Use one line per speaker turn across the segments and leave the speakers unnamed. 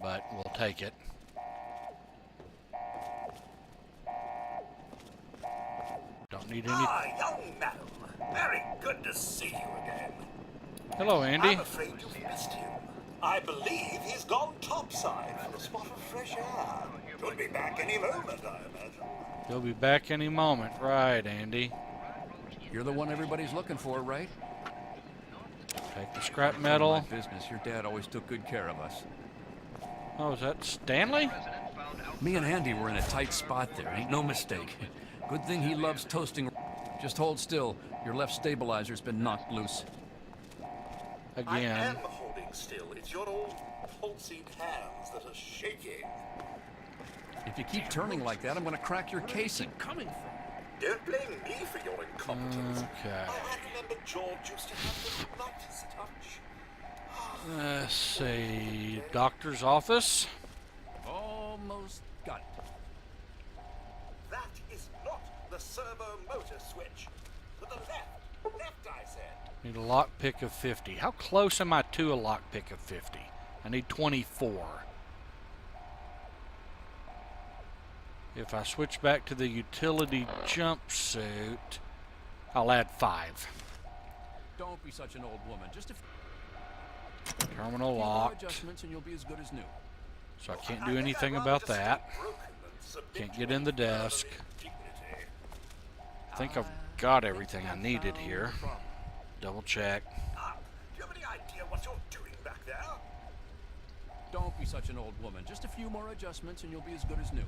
but we'll take it. Don't need any...
Ah, young madam. Very good to see you again.
Hello, Andy.
I'm afraid you've missed him. I believe he's gone topside for a spot of fresh air. He'll be back any moment, I imagine.
He'll be back any moment. Right, Andy.
You're the one everybody's looking for, right?
Take the scrap metal.
My business. Your dad always took good care of us.
Oh, is that Stanley?
Me and Andy were in a tight spot there. Ain't no mistake. Good thing he loves toasting. Just hold still. Your left stabilizer's been knocked loose.
Again.
I am holding still. It's your old pulsing hands that are shaking.
If you keep turning like that, I'm gonna crack your casing.
Coming from? Don't blame me for your incompetence.
Okay.
I remember George used to have the lightest touch.
Let's see. Doctor's office.
Almost got it.
That is not the servo motor switch. To the left. Left, I said.
Need a lockpick of 50. How close am I to a lockpick of 50? I need 24. If I switch back to the utility jumpsuit, I'll add 5.
Don't be such an old woman. Just a
Terminal
few
locked.
adjustments and you'll be as good as new.
So I can't do anything about that. Can't get in the desk. I think I've got everything I needed here. Double check.
Do you have any idea what you're doing back there?
Don't be such an old woman. Just a few more adjustments and you'll be as good as new.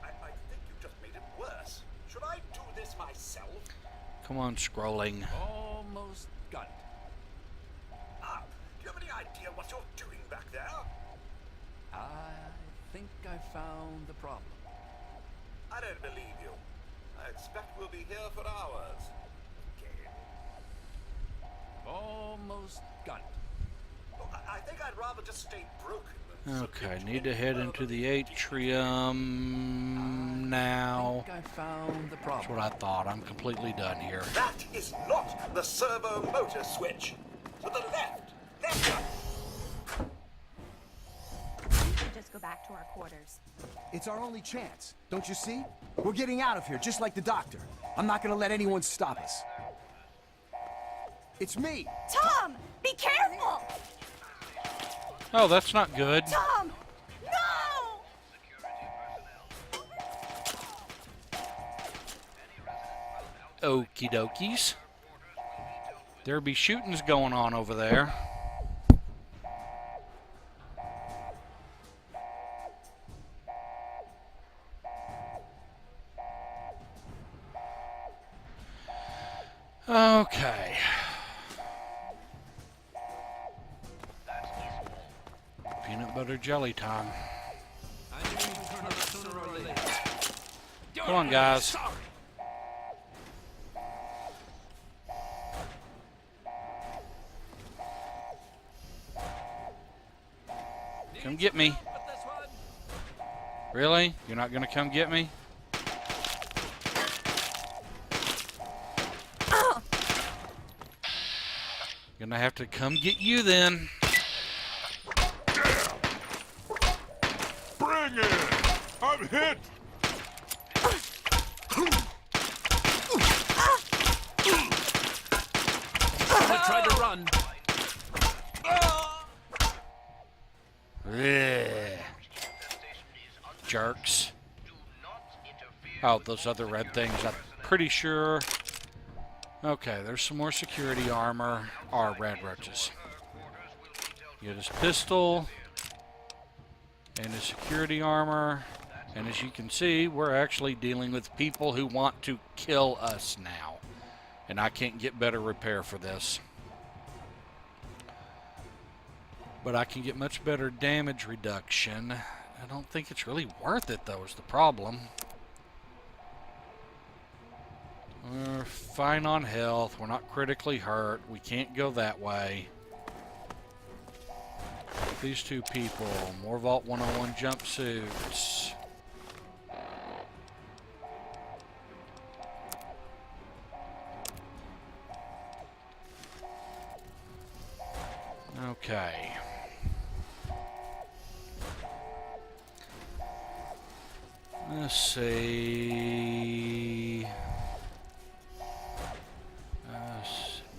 I think you just made it worse. Should I do this myself?
Come on, scrolling.
Almost got it.
Do you have any idea what you're doing back there?
I think I found the problem.
I don't believe you. I expect we'll be here for hours. Okay.
Almost got it.
Look, I think I'd rather just stay broken than
Okay, need to head into the atrium now.
I think I found the problem.
That's what I thought. I'm completely done here.
That is not the servo motor switch. To the left. Left.
We should just go back to our quarters.
It's our only chance. Don't you see? We're getting out of here, just like the doctor. I'm not gonna let anyone stop us. It's me!
Tom! Be careful!
Oh, that's not good.
Tom! No!
Okie dokies. There be shootings going on over there. Okay. Peanut butter jelly time. Come on, guys. Come get me. Really? You're not gonna come get me? Gonna have to come get you then.
Bring it! I'm hit!
I tried to run.
Ugh. Jerks. Oh, those other red things, I'm pretty sure. Okay, there's some more security armor. Or red roaches. Get his pistol. And his security armor. And as you can see, we're actually dealing with people who want to kill us now. And I can't get better repair for this. But I can get much better damage reduction. I don't think it's really worth it, though, is the problem. We're fine on health. We're not critically hurt. We can't go that way. These two people. More Vault 101 jumpsuits. Okay. Let's see.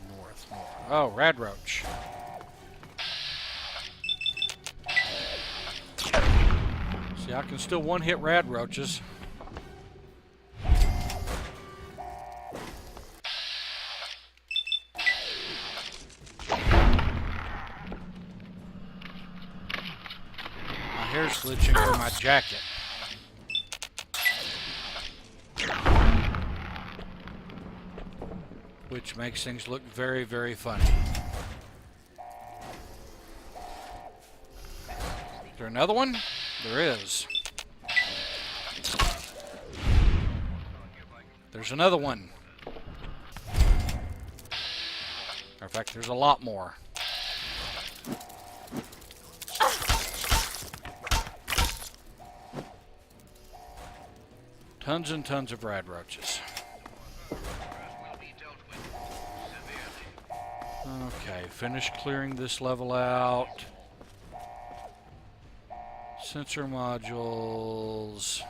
North. Oh, rad roach. See, I can still one-hit rad roaches. My hair's glitching through my jacket. Which makes things look very, very funny. Is there another one? There is. There's another one. In fact, there's a lot more. Tons and tons of rad roaches. Okay, finish clearing this level out. Sensor modules.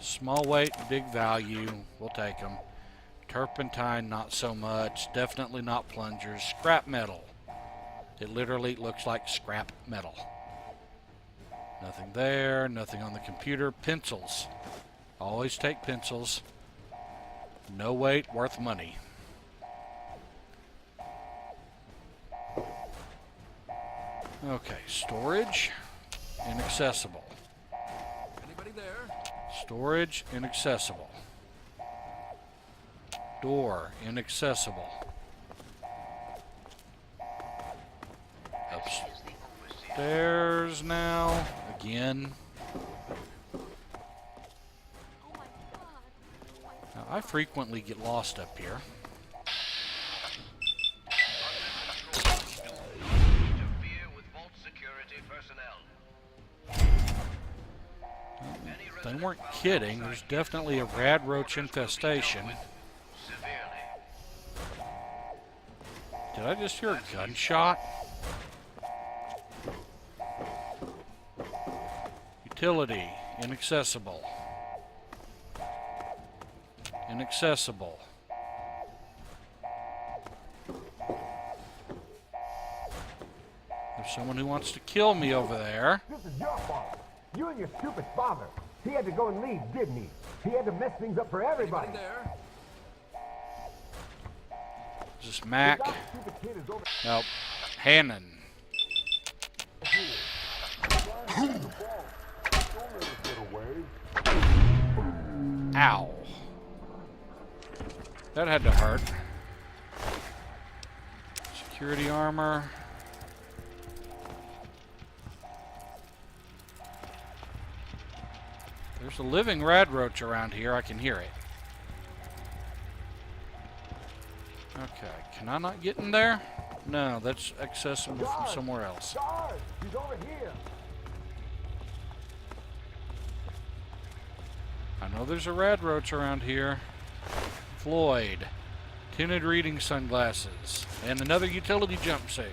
Small weight, big value. We'll take them. Turpentine, not so much. Definitely not plungers. Scrap metal. It literally looks like scrap metal. Nothing there. Nothing on the computer. Pencils. Always take pencils. No weight, worth money. Okay, storage, inaccessible.
Anybody there?
Storage, inaccessible. Door, inaccessible. Upstairs now, again. Now, I frequently get lost up here. They weren't kidding. There's definitely a rad roach infestation. Did I just hear a gunshot? Utility, inaccessible. Inaccessible. There's someone who wants to kill me over there.
This is your fault. You and your stupid father. He had to go and leave, didn't he? He had to mess things up for everybody.
Anybody there?
Is this Mac?
That stupid kid is over.
Nope. Hannon. Ow. That had to hurt. Security armor. There's a living rad roach around here. I can hear it. Okay. Can I not get in there? No, that's accessible from somewhere else.
Guard, he's over here.
I know there's a rad roach around here. Floyd. Tinted reading sunglasses. And another utility jumpsuit.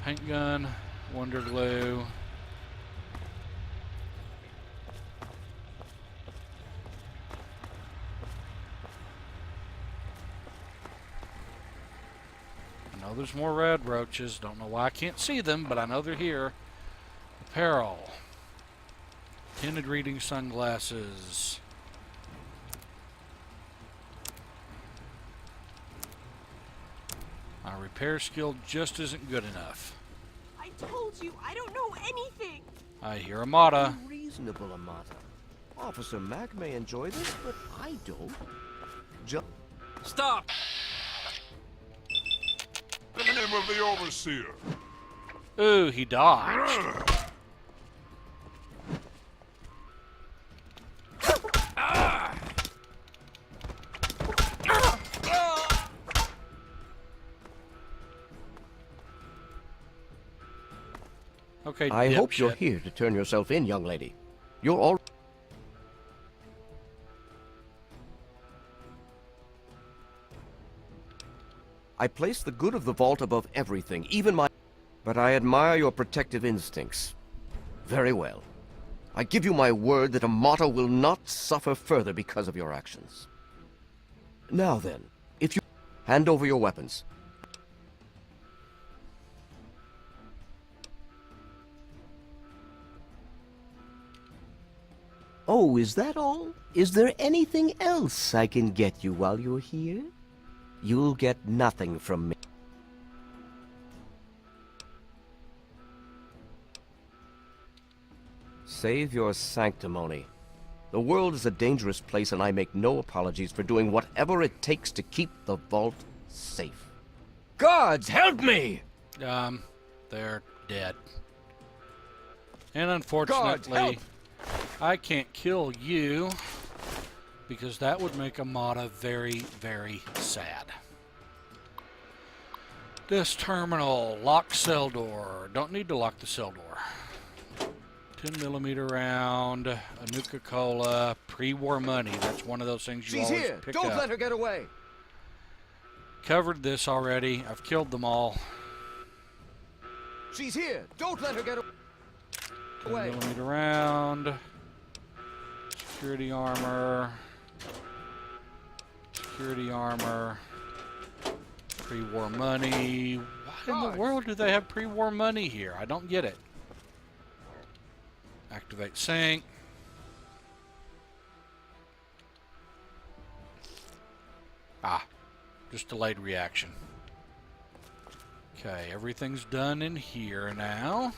Paint gun. Wonder glue. I know there's more rad roaches. Don't know why I can't see them, but I know they're here. Apparel. Tinted reading sunglasses. My repair skill just isn't good enough.
I told you, I don't know anything.
I hear Amata.
Reasonable, Amata. Officer Mac may enjoy this, but I don't.
Stop!
In the name of the overseer.
Ooh, he dodged. Okay,
I hope you're
dipshit.
here to turn yourself in, young lady. You're all... I place the good of the vault above everything, even my... But I admire your protective instincts. Very well. I give you my word that Amata will not suffer further because of your actions. Now then, if you hand over your weapons. Oh, is that all? Is there anything else I can get you while you're here? You'll get nothing from me. Save your sanctimony. The world is a dangerous place, and I make no apologies for doing whatever it takes to keep the vault safe.
Gods, help me!
They're dead. And unfortunately, I can't kill you because that would make Amata very, very sad. This terminal, lock cell door. Don't need to lock the cell door. 10mm round, a Nuka-Cola, pre-war money. That's one of those things you
She's
always
here.
pick
Don't
up.
let her get away.
Covered this already. I've killed them all.
She's here. Don't let her get away.
10mm round, security armor, pre-war money. Why in the world do they have pre-war money here? I don't get it. Activate sync. Just delayed reaction. Okay, everything's done in here now.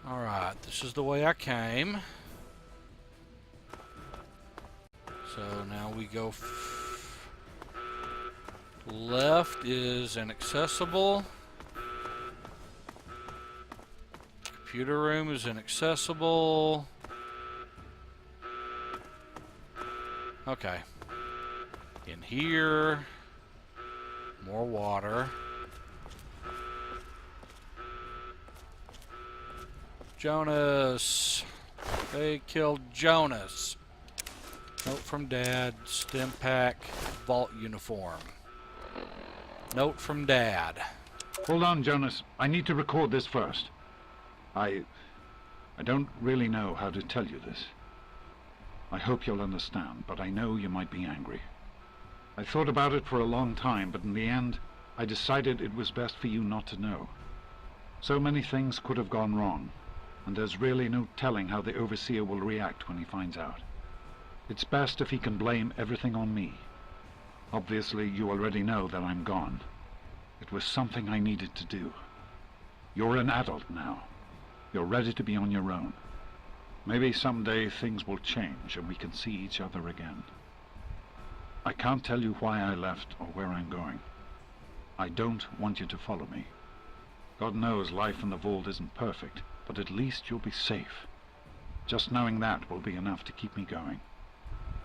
Alright, this is the way I came. So now we go left is inaccessible. Computer room is inaccessible. Okay. In here, more water. Jonas. They killed Jonas. Note from Dad. Stim pack. Vault uniform. Note from Dad.
Hold on, Jonas. I need to record this first. I don't really know how to tell you this. I hope you'll understand, but I know you might be angry. I thought about it for a long time, but in the end, I decided it was best for you not to know. So many things could have gone wrong, and there's really no telling how the Overseer will react when he finds out. It's best if he can blame everything on me. Obviously, you already know that I'm gone. It was something I needed to do. You're an adult now. You're ready to be on your own. Maybe someday things will change and we can see each other again. I can't tell you why I left or where I'm going. I don't want you to follow me. God knows life in the vault isn't perfect, but at least you'll be safe. Just knowing that will be enough to keep me going.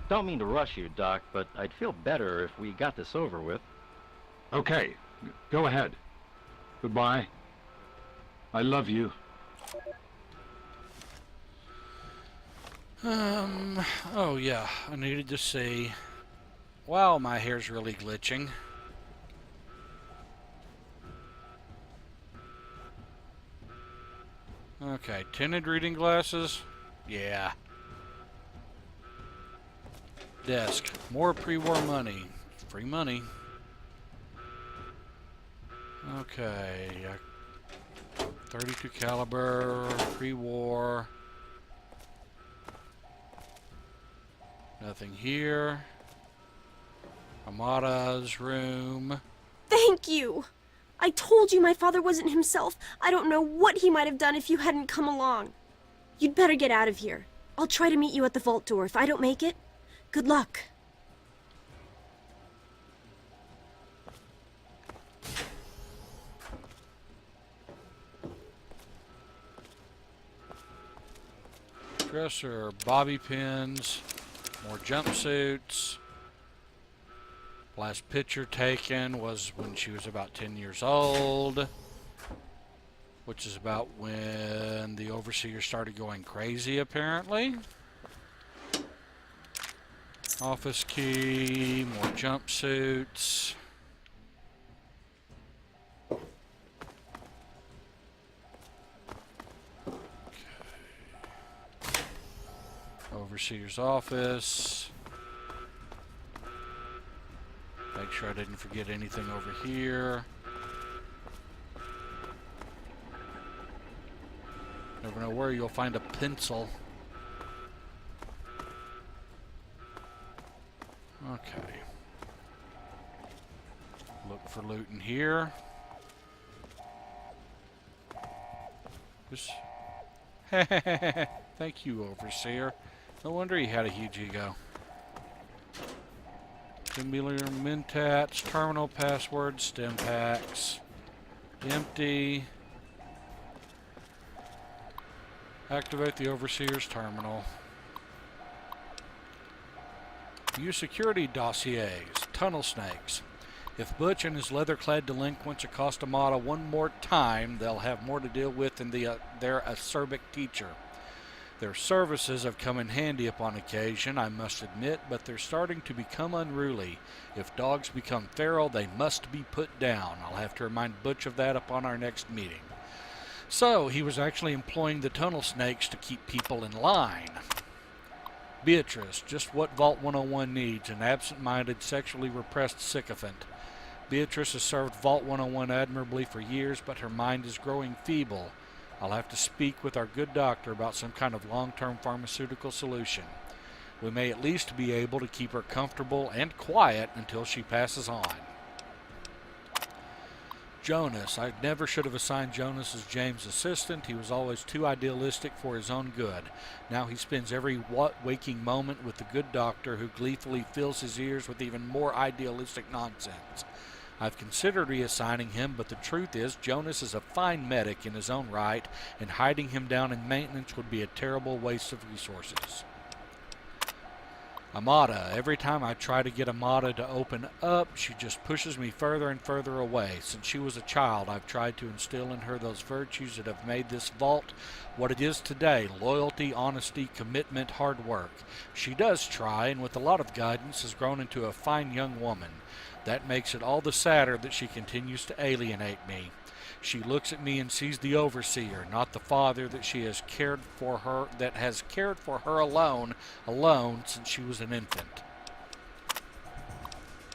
Don't mean to rush you, Doc, but I'd feel better if we got this over with.
Okay, go ahead. Goodbye. I love you.
Oh yeah, I needed to see. Wow, my hair's really glitching. Okay, tinted reading glasses. Yeah. Desk. More pre-war money. Free money. Okay. 32 caliber. Pre-war. Nothing here. Amata's room.
Thank you! I told you my father wasn't himself. I don't know what he might have done if you hadn't come along. You'd better get out of here. I'll try to meet you at the vault door. If I don't make it, good luck.
Dresser, bobby pins, more jumpsuits. Last picture taken was when she was about 10 years old, which is about when the Overseer started going crazy, apparently. Office key, more jumpsuits. Overseer's office. Make sure I didn't forget anything over here. Never know where you'll find a pencil. Okay. Look for loot in here. Just thank you, Overseer. No wonder he had a huge ego. Simulator Mentats, terminal password, stem packs. Empty. Activate the Overseer's terminal. View security dossiers. Tunnel snakes. If Butch and his leather-clad delinquents accost Amata one more time, they'll have more to deal with than their acerbic teacher. Their services have come in handy upon occasion, I must admit, but they're starting to become unruly. If dogs become feral, they must be put down. I'll have to remind Butch of that upon our next meeting. So, he was actually employing the tunnel snakes to keep people in line. Beatrice, just what Vault 101 needs, an absent-minded, sexually repressed sycophant. Beatrice has served Vault 101 admirably for years, but her mind is growing feeble. I'll have to speak with our good doctor about some kind of long-term pharmaceutical solution. We may at least be able to keep her comfortable and quiet until she passes on. Jonas. I never should have assigned Jonas as James' assistant. He was always too idealistic for his own good. Now he spends every waking moment with the good doctor, who gleefully fills his ears with even more idealistic nonsense. I've considered reassigning him, but the truth is Jonas is a fine medic in his own right, and hiding him down in maintenance would be a terrible waste of resources. Amata. Every time I try to get Amata to open up, she just pushes me further and further away. Since she was a child, I've tried to instill in her those virtues that have made this vault what it is today: loyalty, honesty, commitment, hard work. She does try, and with a lot of guidance has grown into a fine young woman. That makes it all the sadder that she continues to alienate me. She looks at me and sees the overseer, not the father that has cared for her alone since she was an infant.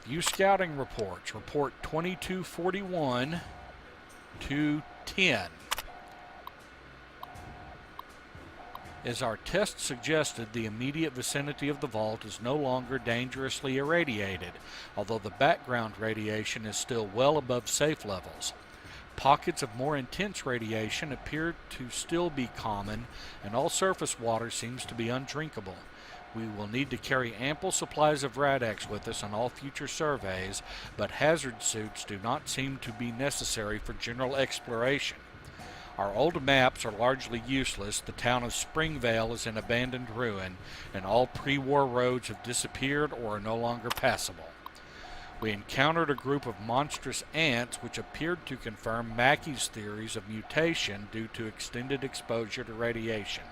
View scouting reports. Report 2241 to 10. As our test suggested, the immediate vicinity of the vault is no longer dangerously irradiated, although the background radiation is still well above safe levels. Pockets of more intense radiation appear to still be common, and all surface water seems to be undrinkable. We will need to carry ample supplies of Rad-X with us on all future surveys, but hazard suits do not seem to be necessary for general exploration. Our old maps are largely useless. The town of Springvale is in abandoned ruin, and all pre-war roads have disappeared or are no longer passable. We encountered a group of monstrous ants which appeared to confirm Mackey's theories of mutation due to extended exposure to radiation.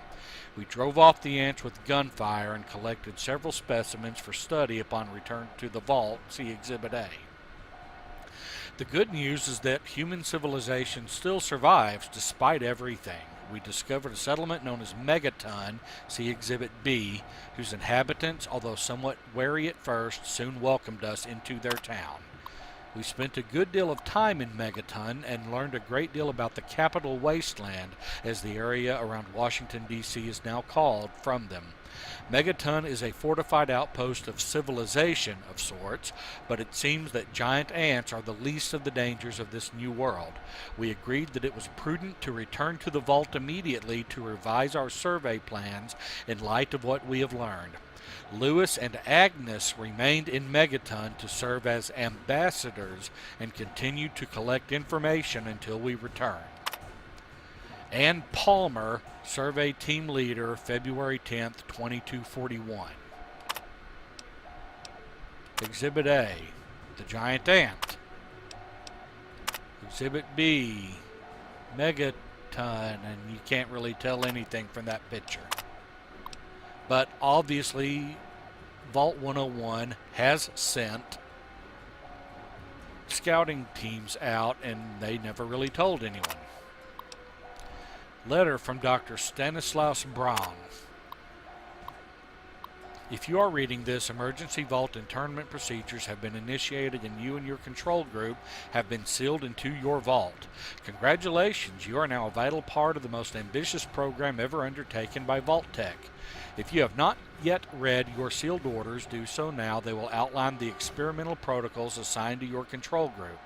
We drove off the ants with gunfire and collected several specimens for study upon return to the vault. See Exhibit A. The good news is that human civilization still survives despite everything. We discovered a settlement known as Megaton, see Exhibit B, whose inhabitants, although somewhat wary at first, soon welcomed us into their town. We spent a good deal of time in Megaton and learned a great deal about the Capital Wasteland, as the area around Washington, D.C. is now called, from them. Megaton is a fortified outpost of civilization of sorts, but it seems that giant ants are the least of the dangers of this new world. We agreed that it was prudent to return to the vault immediately to revise our survey plans in light of what we have learned. Lewis and Agnes remained in Megaton to serve as ambassadors and continued to collect information until we returned. Ann Palmer, Survey Team Leader, February 10th, 2241. Exhibit A, the giant ant. Exhibit B, Megaton, and you can't really tell anything from that picture. But obviously, Vault 101 has sent scouting teams out, and they never really told anyone. Letter from Dr. Stanislaus Braun. If you are reading this, emergency vault internment procedures have been initiated and you and your control group have been sealed into your vault. Congratulations, you are now a vital part of the most ambitious program ever undertaken by Vault-Tec. If you have not yet read your sealed orders, do so now. They will outline the experimental protocols assigned to your control group.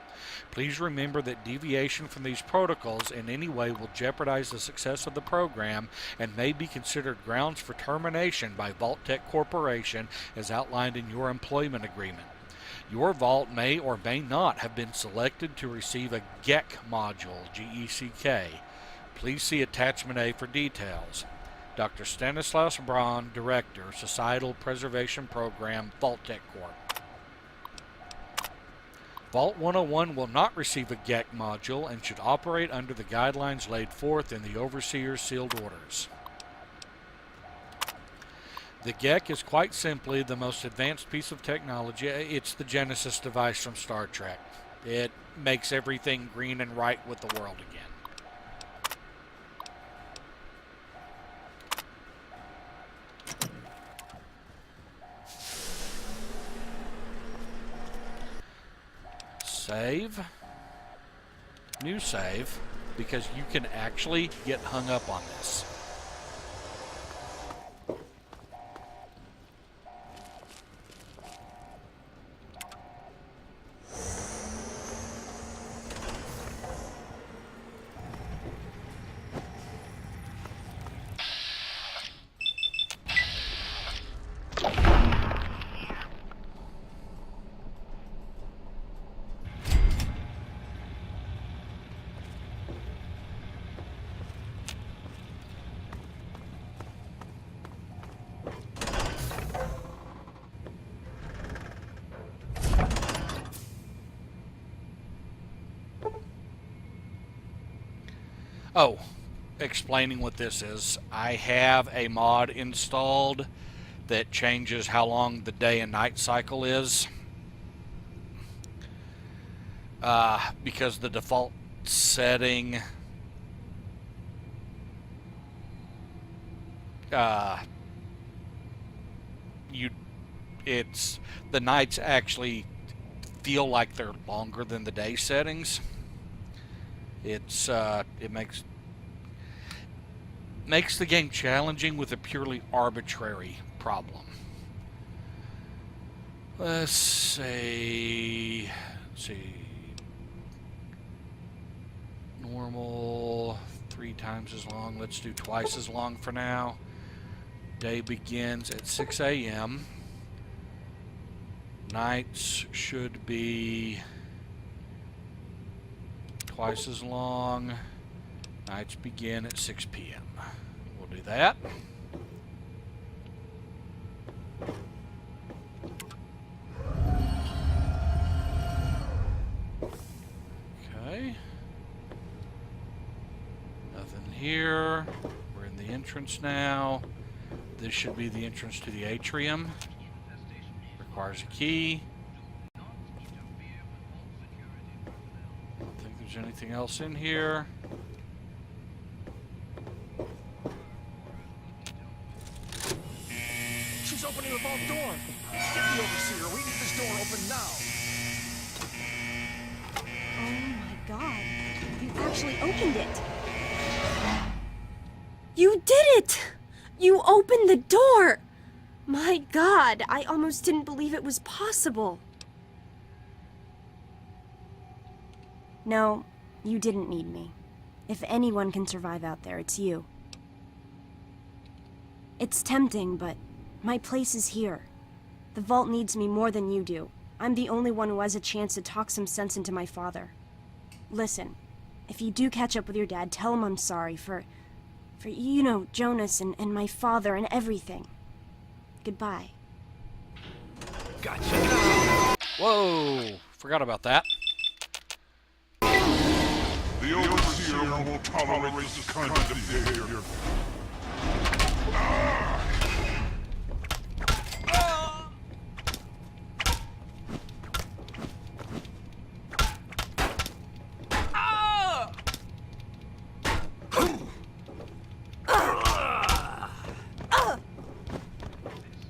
Please remember that deviation from these protocols in any way will jeopardize the success of the program and may be considered grounds for termination by Vault-Tec Corporation as outlined in your employment agreement. Your vault may or may not have been selected to receive a GECK module, G-E-C-K. Please see Attachment A for details. Dr. Stanislaus Braun, Director, Societal Preservation Program, Vault-Tec Corp. Vault 101 will not receive a GECK module and should operate under the guidelines laid forth in the Overseer's sealed orders. The GECK is quite simply the most advanced piece of technology. It's the Genesis device from Star Trek. It makes everything green and right with the world again. Save. New save, because you can actually get hung up on this. Oh, explaining what this is. I have a mod installed that changes how long the day and night cycle is. Because the default setting the nights actually feel like they're longer than the day settings. It makes the game challenging with a purely arbitrary problem. Let's see. Normal, 3 times as long. Let's do twice as long for now. Day begins at 6 a.m. Nights should be twice as long. Nights begin at 6 p.m. We'll do that. Okay. Nothing here. We're in the entrance now. This should be the entrance to the atrium. Requires a key. Don't think there's anything else in here.
She's opening the vault door. Get the overseer. We need this door open now.
Oh my god. You actually opened it. You did it! You opened the door! My god, I almost didn't believe it was possible. No, you didn't need me. If anyone can survive out there, it's you. It's tempting, but my place is here. The vault needs me more than you do. I'm the only one who has a chance to talk some sense into my father. Listen, if you do catch up with your dad, tell him I'm sorry for you know, Jonas and my father and everything. Goodbye.
Gotcha.
Whoa! Forgot about that.
The Overseer won't tolerate this kind of behavior.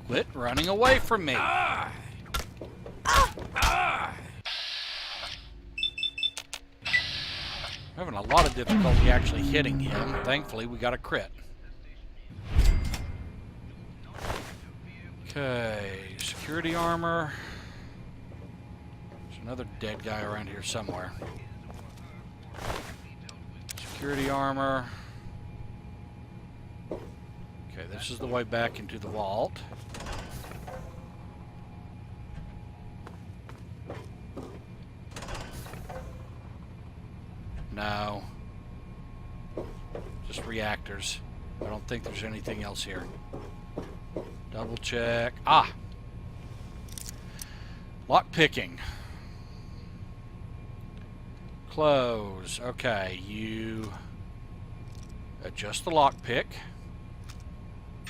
Quit running away from me. Having a lot of difficulty actually hitting him. Thankfully, we got a crit. Okay, security armor. There's another dead guy around here somewhere. Security armor. Okay, this is the way back into the vault. No. Just reactors. I don't think there's anything else here. Double check. Ah! Lock picking. Close. Okay, you adjust the lock pick,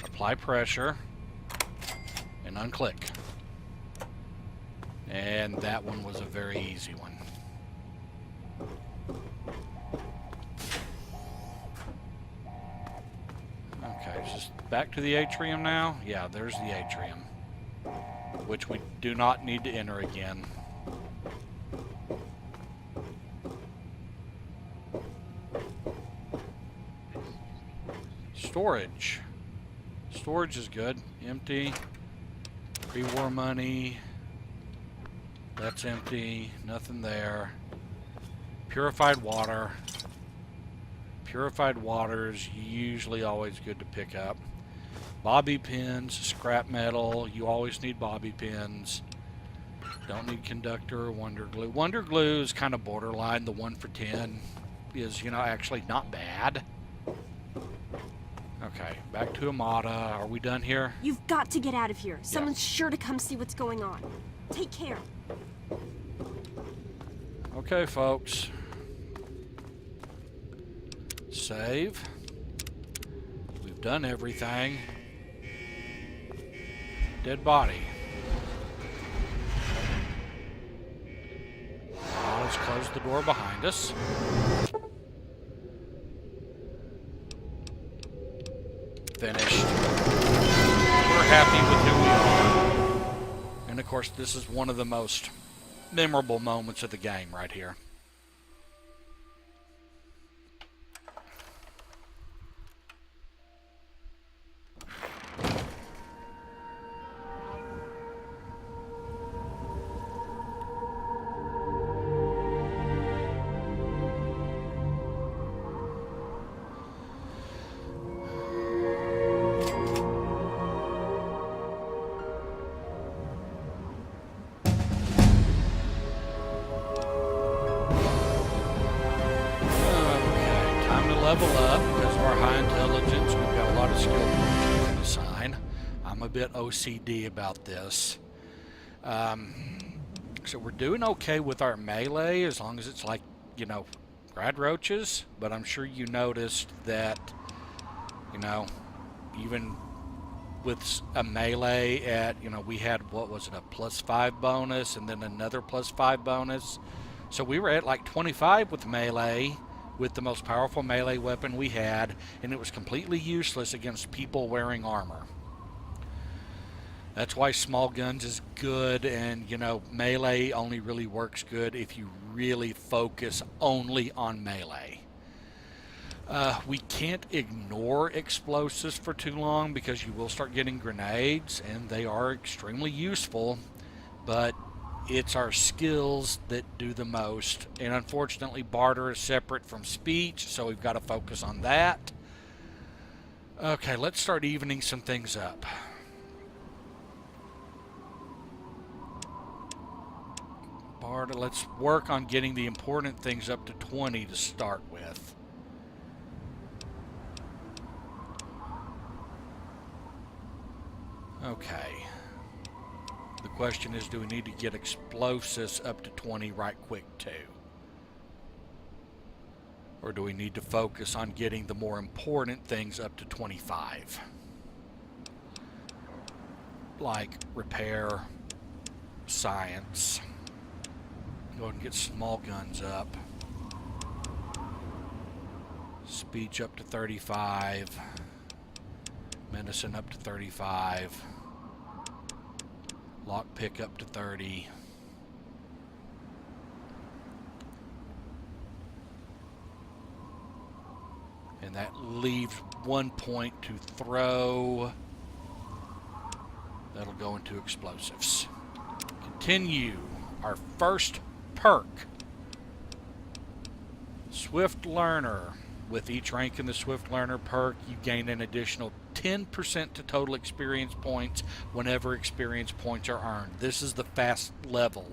apply pressure, and unclick. And that one was a very easy one. Okay, just back to the atrium now. Yeah, there's the atrium, which we do not need to enter again. Storage. Storage is good. Empty. Pre-war money. That's empty. Nothing there. Purified water. Purified water is usually always good to pick up. Bobby pins, scrap metal. You always need bobby pins. Don't need conductor or wonder glue. Wonder glue is kind of borderline. The 1 for 10 is, you know, actually not bad. Okay, back to Amada. Are we done here?
You've got to get out of here. Someone's sure to come see what's going on. Take care.
Okay, folks. Save. We've done everything. Dead body. Now let's close the door behind us. Finished. We're happy with who we are. And of course, this is one of the most memorable moments of the game right here. Level up because of our high intelligence. We've got a lot of skill points we can assign. I'm a bit OCD about this. So we're doing okay with our melee as long as it's like, you know, grad roaches. But I'm sure you noticed that, you know, even with a melee at, you know, we had, what was it, a +5 bonus and then another +5 bonus. So we were at like 25 with melee, with the most powerful melee weapon we had, and it was completely useless against people wearing armor. That's why small guns is good, and, you know, melee only really works good if you really focus only on melee. We can't ignore explosives for too long because you will start getting grenades, and they are extremely useful, but it's our skills that do the most. And unfortunately, barter is separate from speech, so we've got to focus on that. Okay, let's start evening some things up. Barter, let's work on getting the important things up to 20 to start with. Okay. The question is, do we need to get explosives up to 20 right quick too? Or do we need to focus on getting the more important things up to 25? Like repair, science. Go ahead and get small guns up. Speech up to 35. Medicine up to 35. Lockpick up to 30. And that leaves 1 point to throw. That'll go into explosives. Continue. Our first perk. Swift Learner. With each rank in the Swift Learner perk, you gain an additional 10% to total experience points whenever experience points are earned. This is the fast level.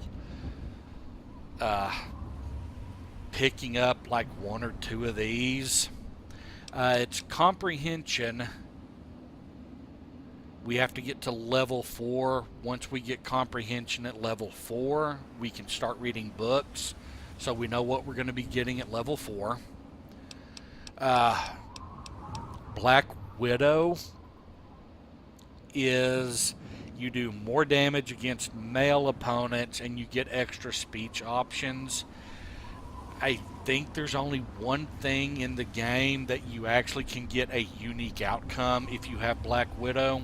Picking up like 1 or 2 of these. It's comprehension. We have to get to level 4. Once we get comprehension at level 4, we can start reading books. So we know what we're going to be getting at level 4. Black Widow is you do more damage against male opponents and you get extra speech options. I think there's only one thing in the game that you actually can get a unique outcome if you have Black Widow.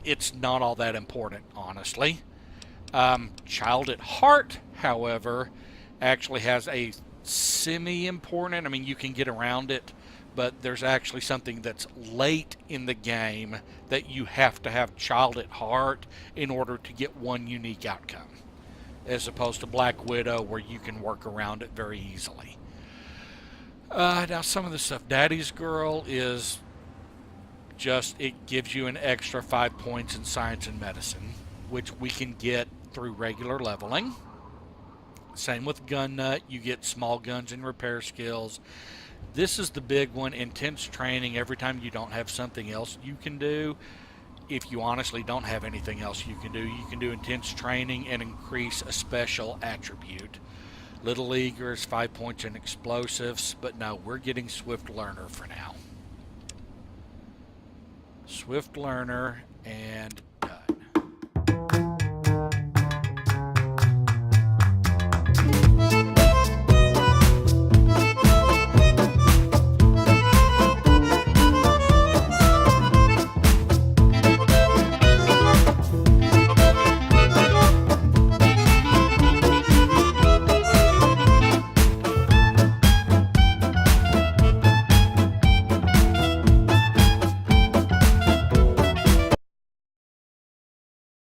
It's not all that important, honestly. Child at Heart, however, actually has a semi-important, I mean, you can get around it, but there's actually something that's late in the game that you have to have Child at Heart in order to get one unique outcome, as opposed to Black Widow where you can work around it very easily. Now some of the stuff, Daddy's Girl is just, it gives you an extra 5 points in science and medicine, which we can get through regular leveling. Same with Gun Nut, you get small guns and repair skills. This is the big one, intense training. Every time you don't have something else you can do, if you honestly don't have anything else you can do intense training and increase a special attribute. Little Leaguer is 5 points in explosives, but no, we're getting Swift Learner for now. Swift Learner, and